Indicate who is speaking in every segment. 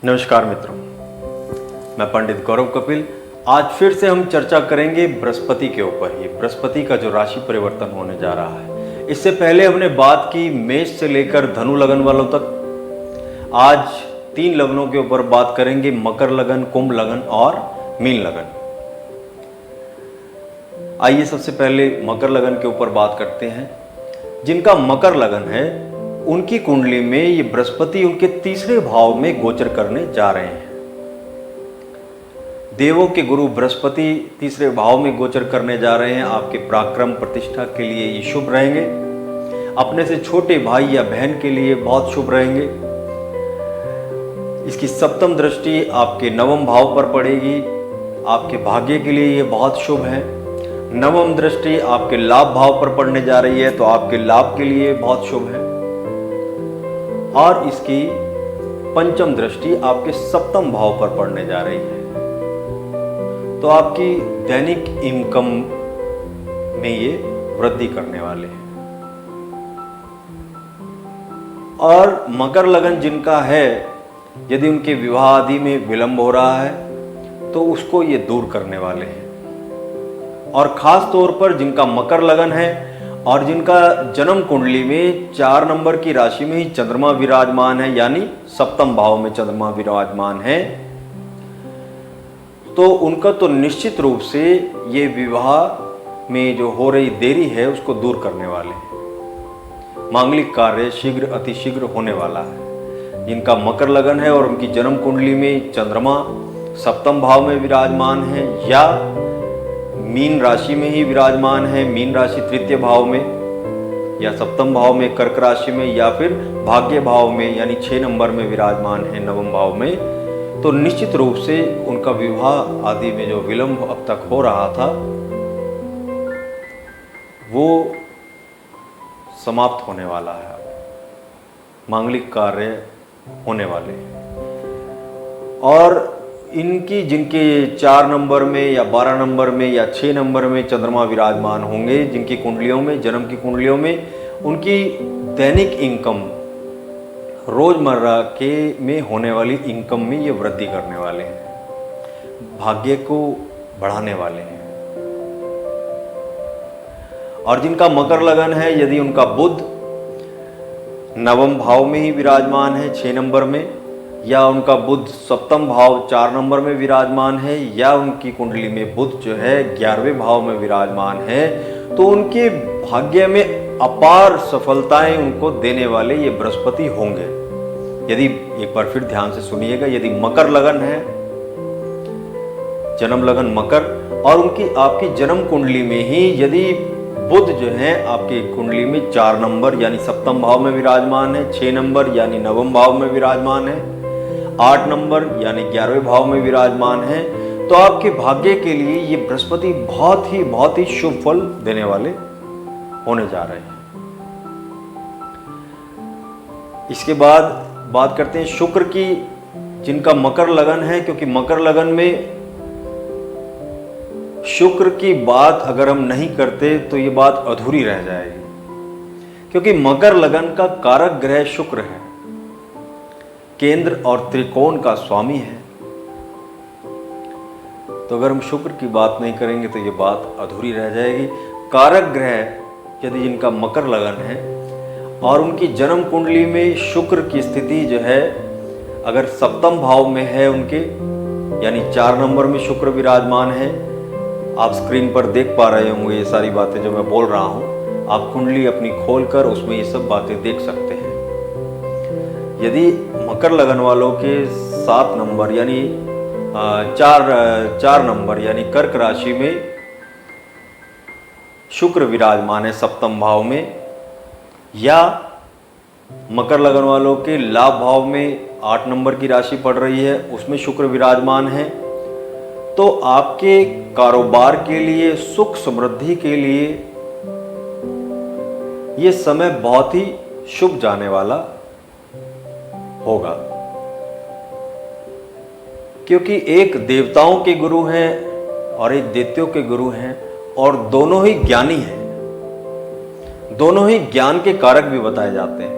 Speaker 1: नमस्कार मित्रों, मैं पंडित गौरव कपिल। आज फिर से हम चर्चा करेंगे बृहस्पति के ऊपर। ये बृहस्पति का जो राशि परिवर्तन होने जा रहा है, इससे पहले हमने बात की मेष से लेकर धनु लगन वालों तक। आज 3 लगनों के ऊपर बात करेंगे, मकर लगन, कुंभ लगन और मीन लगन। आइए सबसे पहले मकर लगन के ऊपर बात करते हैं। जिनका मकर लगन है उनकी कुंडली में ये बृहस्पति उनके तीसरे भाव में गोचर करने जा रहे हैं। देवों के गुरु बृहस्पति तीसरे भाव में गोचर करने जा रहे हैं। आपके पराक्रम प्रतिष्ठा के लिए ये शुभ रहेंगे। अपने से छोटे भाई या बहन के लिए बहुत शुभ रहेंगे। इसकी सप्तम दृष्टि आपके नवम भाव पर पड़ेगी। आपके भाग्य के लिए ये बहुत शुभ है। नवम दृष्टि आपके लाभ भाव पर पड़ने जा रही है, तो आपके लाभ के लिए बहुत शुभ है। और इसकी पंचम दृष्टि आपके सप्तम भाव पर पड़ने जा रही है, तो आपकी दैनिक इनकम में ये वृद्धि करने वाले हैं। और मकर लगन जिनका है, यदि उनके विवाह आदि में विलंब हो रहा है तो उसको ये दूर करने वाले हैं। और खास तौर पर जिनका मकर लगन है और जिनका जन्म कुंडली में 4 नंबर की राशि में ही चंद्रमा विराजमान है, यानी सप्तम भाव में चंद्रमा विराजमान है, तो उनका तो निश्चित रूप से ये विवाह में जो हो रही देरी है उसको दूर करने वाले हैं। मांगलिक कार्य शीघ्र अतिशीघ्र होने वाला है। जिनका मकर लगन है और उनकी जन्म कुंडली में चंद्रमा सप्तम भाव में विराजमान है या मीन राशि में ही विराजमान है, मीन राशि तृतीय भाव में या सप्तम भाव में कर्क राशि में, या फिर भाग्य भाव में यानी 6 नंबर में विराजमान है नवम भाव में, तो निश्चित रूप से उनका विवाह आदि में जो विलंब अब तक हो रहा था वो समाप्त होने वाला है। मांगलिक कार्य होने वाले हैं। और इनकी जिनके 4 नंबर में या 12 नंबर में या 6 नंबर में चंद्रमा विराजमान होंगे, जिनकी कुंडलियों में, जन्म की कुंडलियों में, उनकी दैनिक इनकम, रोजमर्रा के में होने वाली इनकम में ये वृद्धि करने वाले हैं, भाग्य को बढ़ाने वाले हैं। और जिनका मकर लगन है, यदि उनका बुध नवम भाव में ही विराजमान है 6 नंबर में, या उनका बुध सप्तम भाव 4 नंबर में विराजमान है, या उनकी कुंडली में बुध जो है 11वें भाव में विराजमान है, तो उनके भाग्य में अपार सफलताएं उनको देने वाले ये बृहस्पति होंगे। यदि एक बार फिर ध्यान से सुनिएगा, यदि मकर लगन है, जन्म लगन मकर, और उनकी आपकी जन्म कुंडली में ही यदि बुध जो है आपकी कुंडली में 4 नंबर यानी सप्तम भाव में विराजमान है, 6 नंबर यानी नवम भाव में विराजमान है, 8 नंबर यानी 11वें भाव में विराजमान है, तो आपके भाग्य के लिए ये बृहस्पति बहुत ही शुभ फल देने वाले होने जा रहे हैं। इसके बाद बात करते हैं शुक्र की, जिनका मकर लगन है, क्योंकि मकर लगन में शुक्र की बात अगर हम नहीं करते तो ये बात अधूरी रह जाएगी, क्योंकि मकर लगन का कारक ग्रह शुक्र है, केंद्र और त्रिकोण का स्वामी है। तो अगर हम शुक्र की बात नहीं करेंगे तो ये बात अधूरी रह जाएगी। कारक ग्रह यदि जिनका मकर लगन है और उनकी जन्म कुंडली में शुक्र की स्थिति जो है अगर सप्तम भाव में है उनके, यानी 4 नंबर में शुक्र विराजमान है, आप स्क्रीन पर देख पा रहे होंगे ये सारी बातें जो मैं बोल रहा हूँ। आप कुंडली अपनी खोलकर उसमें ये सब बातें देख सकते हैं। यदि मकर लगन वालों के 7 नंबर यानी 4 नंबर यानी कर्क राशि में शुक्र विराजमान है सप्तम भाव में, या मकर लगन वालों के लाभ भाव में 8 नंबर की राशि पड़ रही है, उसमें शुक्र विराजमान है, तो आपके कारोबार के लिए, सुख समृद्धि के लिए ये समय बहुत ही शुभ जाने वाला होगा। क्योंकि एक देवताओं के गुरु हैं और एक दैत्यों के गुरु हैं, और दोनों ही ज्ञानी हैं, दोनों ही ज्ञान के कारक भी बताए जाते हैं।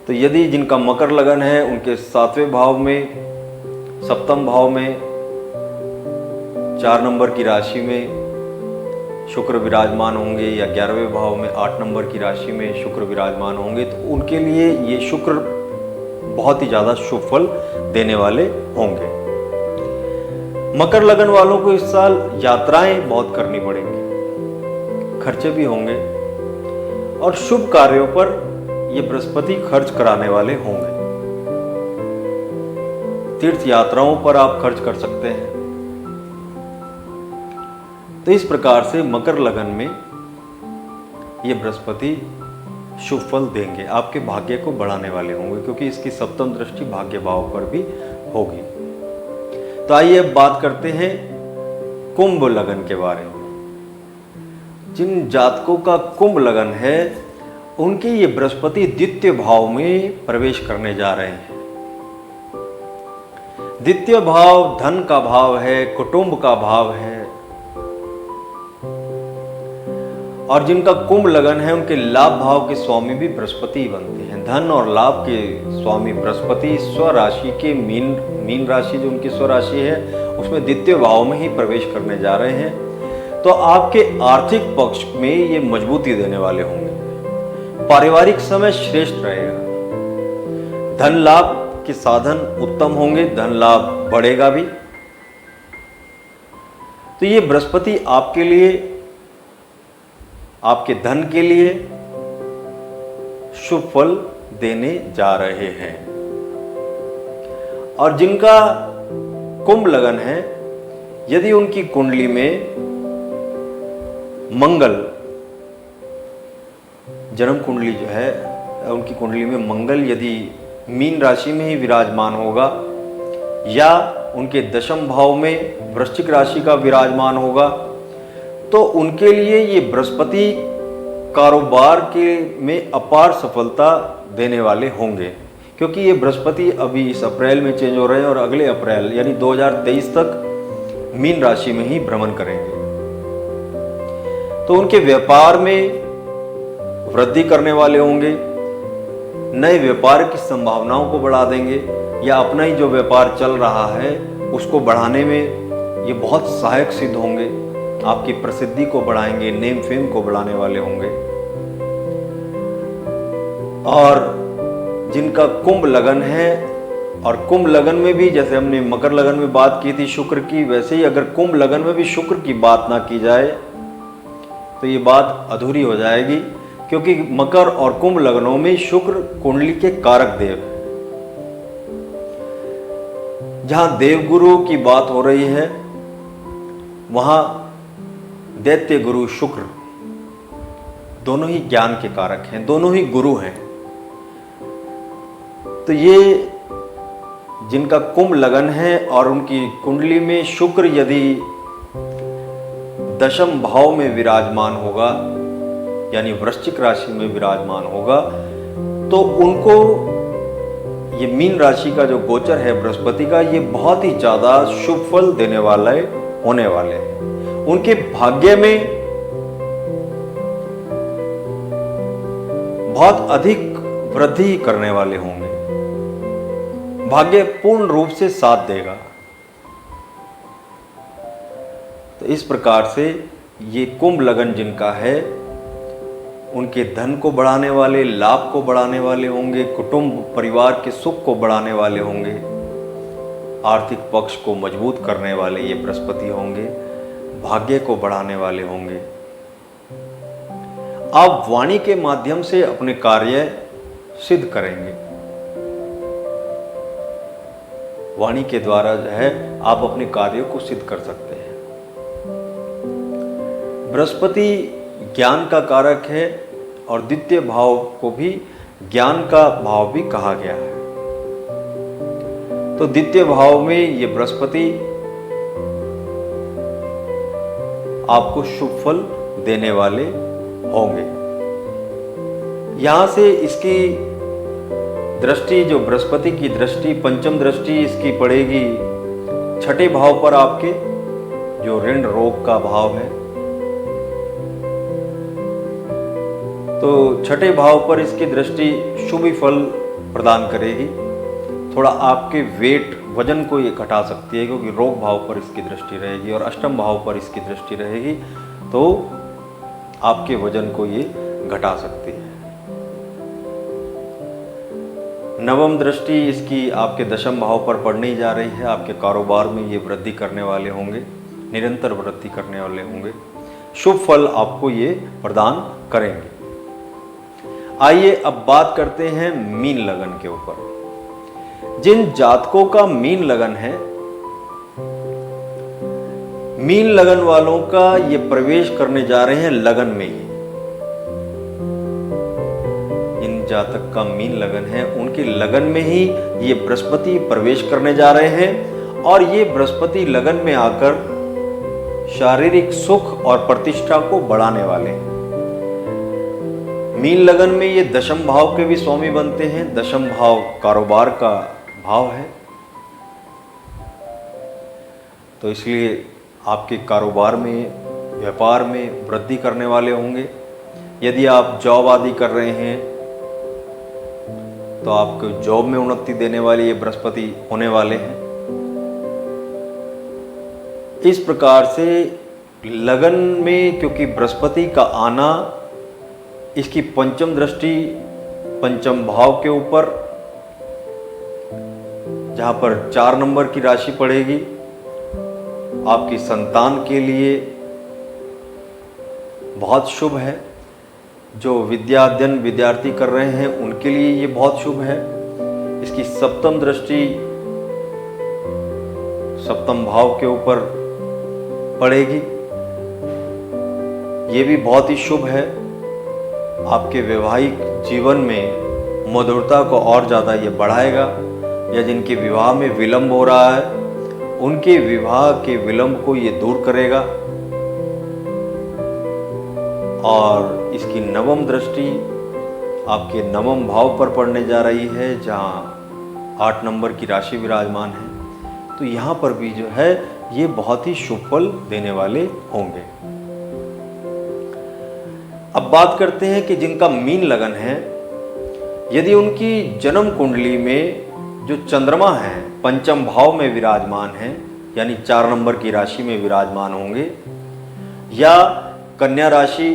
Speaker 1: तो यदि जिनका मकर लगन है उनके 7वें भाव में, 7वें भाव में 4 नंबर की राशि में शुक्र विराजमान होंगे या 11वें भाव में 8 नंबर की राशि में शुक्र विराजमान होंगे, तो उनके लिए ये शुक्र बहुत ही ज़्यादा शुभ फल देने वाले होंगे। मकर लगन वालों को इस साल यात्राएं बहुत करनी पड़ेंगी, खर्चे भी होंगे और शुभ कार्यों पर ये बृहस्पति खर्च कराने वाले होंगे। तीर्थ यात्राओं पर आप खर्च कर सकते हैं। तो इस प्रकार से मकर लगन में ये बृहस्पति शुभ फल देंगे, आपके भाग्य को बढ़ाने वाले होंगे, क्योंकि इसकी 7वीं दृष्टि भाग्य भाव पर भी होगी। तो आइए अब बात करते हैं कुंभ लगन के बारे में। जिन जातकों का कुंभ लगन है उनके ये बृहस्पति द्वितीय भाव में प्रवेश करने जा रहे हैं। द्वितीय भाव धन का भाव है, कुटुंब का भाव है, और जिनका कुंभ लगन है उनके लाभ भाव के स्वामी भी बृहस्पति ही बनते हैं। धन और लाभ के स्वामी बृहस्पति स्वराशि के मीन राशि जो उनकी स्वराशि है उसमें द्वितीय भाव में ही प्रवेश करने जा रहे हैं। तो आपके आर्थिक पक्ष में ये मजबूती देने वाले होंगे। पारिवारिक समय श्रेष्ठ रहेगा। धन लाभ के साधन उत्तम होंगे, धन लाभ बढ़ेगा भी। तो ये बृहस्पति आपके लिए, आपके धन के लिए शुभ फल देने जा रहे हैं। और जिनका कुंभ लगन है, यदि उनकी कुंडली में मंगल, जन्म कुंडली जो है उनकी कुंडली में मंगल यदि मीन राशि में ही विराजमान होगा या उनके 10वें भाव में वृश्चिक राशि का विराजमान होगा, तो उनके लिए ये बृहस्पति कारोबार के में अपार सफलता देने वाले होंगे, क्योंकि ये बृहस्पति अभी इस अप्रैल में चेंज हो रहे हैं और अगले अप्रैल यानी 2023 तक मीन राशि में ही भ्रमण करेंगे। तो उनके व्यापार में वृद्धि करने वाले होंगे, नए व्यापार की संभावनाओं को बढ़ा देंगे या अपना ही जो व्यापार चल रहा है उसको बढ़ाने में ये बहुत सहायक सिद्ध होंगे। आपकी प्रसिद्धि को बढ़ाएंगे, नेम फेम को बढ़ाने वाले होंगे। और जिनका कुंभ लगन है, और कुंभ लगन में भी जैसे हमने मकर लगन में बात की थी शुक्र की, वैसे ही अगर कुंभ लगन में भी शुक्र की बात ना की जाए तो ये बात अधूरी हो जाएगी, क्योंकि मकर और कुंभ लगनों में शुक्र कुंडली के कारक देव है। जहां देवगुरु की बात हो रही है वहां दैत्य गुरु शुक्र दोनों ही ज्ञान के कारक हैं, दोनों ही गुरु हैं। तो ये जिनका कुंभ लगन है और उनकी कुंडली में शुक्र यदि 10वें भाव में विराजमान होगा यानी वृश्चिक राशि में विराजमान होगा, तो उनको ये मीन राशि का जो गोचर है बृहस्पति का, ये बहुत ही ज्यादा शुभ फल देने वाले होने वाले हैं। उनके भाग्य में बहुत अधिक वृद्धि करने वाले होंगे। भाग्य पूर्ण रूप से साथ देगा। तो इस प्रकार से ये कुंभ लगन जिनका है उनके धन को बढ़ाने वाले, लाभ को बढ़ाने वाले होंगे, कुटुंब परिवार के सुख को बढ़ाने वाले होंगे, आर्थिक पक्ष को मजबूत करने वाले ये बृहस्पति होंगे, भाग्य को बढ़ाने वाले होंगे। आप वाणी के माध्यम से अपने कार्य सिद्ध करेंगे। वाणी के द्वारा जो है आप अपने कार्यों को सिद्ध कर सकते हैं। बृहस्पति ज्ञान का कारक है और द्वितीय भाव को भी ज्ञान का भाव भी कहा गया है। तो द्वितीय भाव में ये बृहस्पति आपको शुभ फल देने वाले होंगे। यहां से इसकी दृष्टि, जो बृहस्पति की दृष्टि, पंचम दृष्टि इसकी पड़ेगी 6ठे भाव पर, आपके जो ऋण रोग का भाव है। तो 6ठे भाव पर इसकी दृष्टि शुभ फल प्रदान करेगी। थोड़ा आपके वेट वजन को ये घटा सकती है, क्योंकि रोग भाव पर इसकी दृष्टि रहेगी और अष्टम भाव पर इसकी दृष्टि रहेगी, तो आपके वजन को ये घटा सकती है। नवम दृष्टि इसकी आपके दशम भाव पर पड़ने जा रही है। आपके कारोबार में ये वृद्धि करने वाले होंगे, निरंतर वृद्धि करने वाले होंगे, शुभ फल आपको ये प्रदान करेंगे। आइए अब बात करते हैं मीन लगन के ऊपर। जिन जातकों का मीन लगन है, मीन लगन वालों का ये प्रवेश करने जा रहे हैं लगन में ही। इन जातक का मीन लगन है, उनकी लगन में ही ये बृहस्पति प्रवेश करने जा रहे हैं और ये बृहस्पति लगन में आकर शारीरिक सुख और प्रतिष्ठा को बढ़ाने वाले हैं। मीन लगन में ये दशम भाव के भी स्वामी बनते हैं। दशम भाव कारोबार का भाव है, तो इसलिए आपके कारोबार में, व्यापार में वृद्धि करने वाले होंगे। यदि आप जॉब आदि कर रहे हैं तो आपको जॉब में उन्नति देने वाले ये बृहस्पति होने वाले हैं। इस प्रकार से लगन में, क्योंकि बृहस्पति का आना, इसकी पंचम दृष्टि पंचम भाव के ऊपर, जहां पर 4 नंबर की राशि पड़ेगी, आपकी संतान के लिए बहुत शुभ है। जो विद्याध्ययन विद्यार्थी कर रहे हैं उनके लिए ये बहुत शुभ है। इसकी सप्तम दृष्टि सप्तम भाव के ऊपर पड़ेगी, ये भी बहुत ही शुभ है। आपके वैवाहिक जीवन में मधुरता को और ज़्यादा ये बढ़ाएगा। या जिनके विवाह में विलंब हो रहा है, उनके विवाह के विलंब को ये दूर करेगा। और इसकी नवम दृष्टि आपके नवम भाव पर पड़ने जा रही है, जहाँ 8 नंबर की राशि विराजमान है। तो यहाँ पर भी जो है ये बहुत ही शुभ फल देने वाले होंगे। अब बात करते हैं कि जिनका मीन लगन है, यदि उनकी जन्म कुंडली में जो चंद्रमा है पंचम भाव में विराजमान है, यानी 4 नंबर की राशि में विराजमान होंगे, या कन्या राशि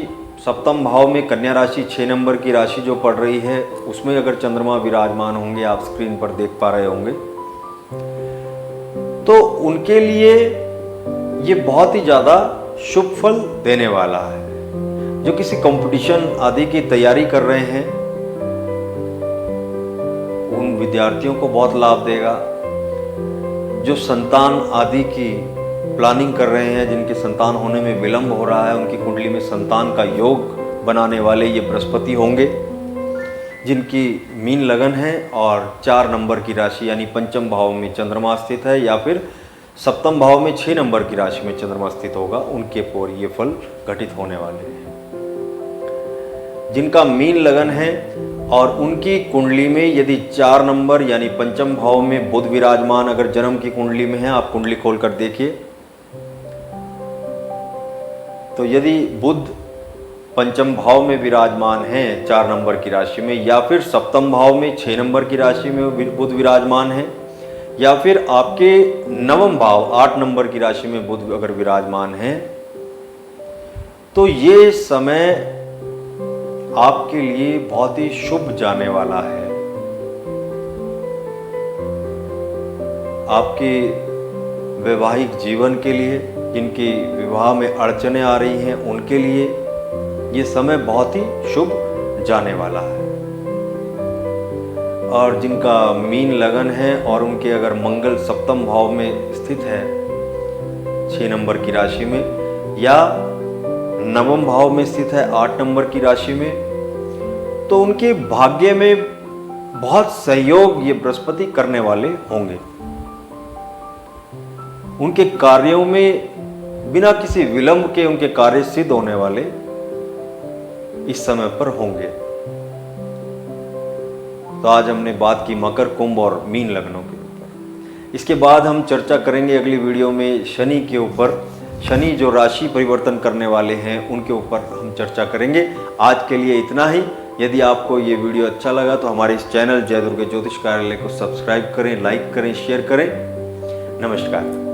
Speaker 1: सप्तम भाव में, कन्या राशि 6 नंबर की राशि जो पड़ रही है उसमें अगर चंद्रमा विराजमान होंगे, आप स्क्रीन पर देख पा रहे होंगे, तो उनके लिए ये बहुत ही ज़्यादा शुभ फल देने वाला है। जो किसी कंपटीशन आदि की तैयारी कर रहे हैं उन विद्यार्थियों को बहुत लाभ देगा। जो संतान आदि की प्लानिंग कर रहे हैं, जिनके संतान होने में विलंब हो रहा है, उनकी कुंडली में संतान का योग बनाने वाले ये बृहस्पति होंगे। जिनकी मीन लगन है और 4 नंबर की राशि यानी पंचम भाव में चंद्रमा स्थित है, या फिर सप्तम भाव में 6 नंबर की राशि में चंद्रमा स्थित होगा, उनके पर ये फल घटित होने वाले हैं। जिनका मीन लगन है और उनकी कुंडली में यदि 4 नंबर यानी पंचम भाव में बुध विराजमान अगर जन्म की कुंडली में है, आप कुंडली खोलकर देखिए, तो यदि बुध पंचम भाव में विराजमान है 4 नंबर की राशि में, या फिर सप्तम भाव में 6 नंबर की राशि में बुध विराजमान है, या फिर आपके नवम भाव 8 नंबर की राशि में बुध अगर विराजमान है, तो ये समय आपके लिए बहुत ही शुभ जाने वाला है। आपके वैवाहिक जीवन के लिए, जिनके विवाह में अड़चनें आ रही हैं, उनके लिए ये समय बहुत ही शुभ जाने वाला है। और जिनका मीन लगन है और उनके अगर मंगल सप्तम भाव में स्थित है 6 नंबर की राशि में, या नवम भाव में स्थित है 8 नंबर की राशि में, तो उनके भाग्य में बहुत सहयोग ये बृहस्पति करने वाले होंगे। उनके कार्यों में बिना किसी विलंब के उनके कार्य सिद्ध होने वाले इस समय पर होंगे। तो आज हमने बात की मकर, कुंभ और मीन लग्नों के ऊपर। इसके बाद हम चर्चा करेंगे अगली वीडियो में शनि के ऊपर। शनि जो राशि परिवर्तन करने वाले हैं उनके ऊपर हम चर्चा करेंगे। आज के लिए इतना ही। यदि आपको ये वीडियो अच्छा लगा तो हमारे इस चैनल जय दुर्गे ज्योतिष कार्यालय को सब्सक्राइब करें, लाइक करें, शेयर करें। नमस्कार।